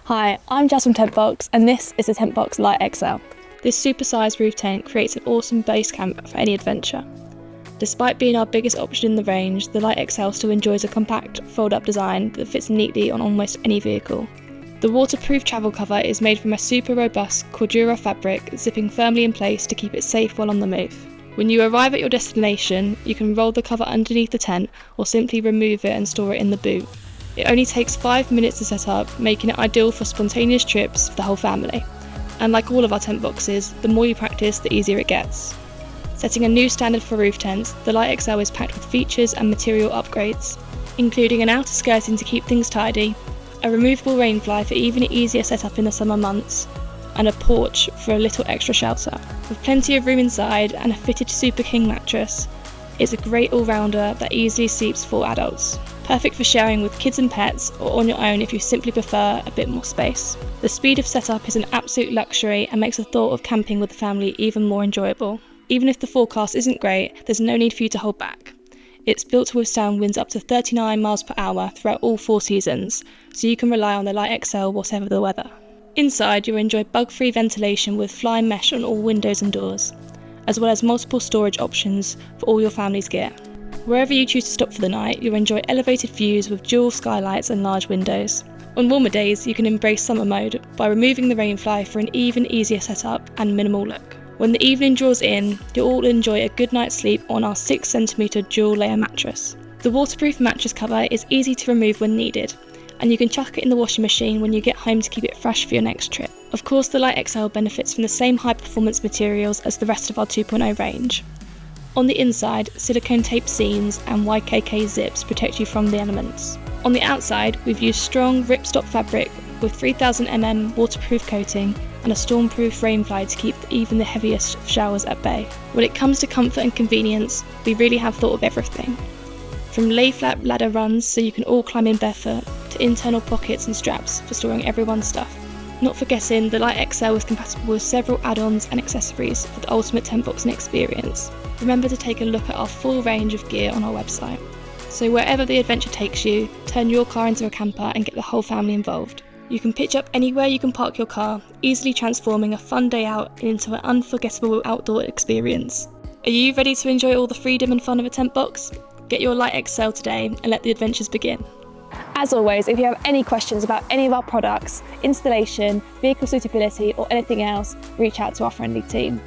Hi, I'm Jazz from TentBox and this is the TentBox Lite XL. This supersized roof tent creates an awesome base camp for any adventure. Despite being our biggest option in the range, the Lite XL still enjoys a compact, fold-up design that fits neatly on almost any vehicle. The waterproof travel cover is made from a super robust Cordura fabric, zipping firmly in place to keep it safe while on the move. When you arrive at your destination, you can roll the cover underneath the tent or simply remove it and store it in the boot. It only takes 5 minutes to set up, making it ideal for spontaneous trips for the whole family. And like all of our tent boxes, the more you practice, the easier it gets. Setting a new standard for roof tents, the Lite XL is packed with features and material upgrades, including an outer skirting to keep things tidy, a removable rainfly for even easier setup in the summer months, and a porch for a little extra shelter. With plenty of room inside and a fitted Super King mattress, it's a great all-rounder that easily sleeps 4 adults. Perfect for sharing with kids and pets or on your own if you simply prefer a bit more space. The speed of setup is an absolute luxury and makes the thought of camping with the family even more enjoyable. Even if the forecast isn't great, there's no need for you to hold back. It's built to withstand winds up to 39 miles per hour throughout all 4 seasons, so you can rely on the Lite XL whatever the weather. Inside, you'll enjoy bug-free ventilation with fly mesh on all windows and doors, as well as multiple storage options for all your family's gear. Wherever you choose to stop for the night, you'll enjoy elevated views with dual skylights and large windows. On warmer days, you can embrace summer mode by removing the rainfly for an even easier setup and minimal look. When the evening draws in, you'll all enjoy a good night's sleep on our 6cm dual layer mattress. The waterproof mattress cover is easy to remove when needed, and you can chuck it in the washing machine when you get home to keep it fresh for your next trip. Of course, the Lite XL benefits from the same high performance materials as the rest of our 2.0 range. On the inside, silicone tape seams and YKK zips protect you from the elements. On the outside, we've used strong ripstop fabric with 3000mm waterproof coating and a stormproof rainfly to keep even the heaviest of showers at bay. When it comes to comfort and convenience, we really have thought of everything. From lay-flat ladder runs so you can all climb in barefoot, to internal pockets and straps for storing everyone's stuff. Not forgetting, the Lite XL is compatible with several add-ons and accessories for the ultimate TentBoxing experience. Remember to take a look at our full range of gear on our website. So wherever the adventure takes you, turn your car into a camper and get the whole family involved. You can pitch up anywhere you can park your car, easily transforming a fun day out into an unforgettable outdoor experience. Are you ready to enjoy all the freedom and fun of a tent box? Get your Lite XL today and let the adventures begin. As always, if you have any questions about any of our products, installation, vehicle suitability or anything else, reach out to our friendly team.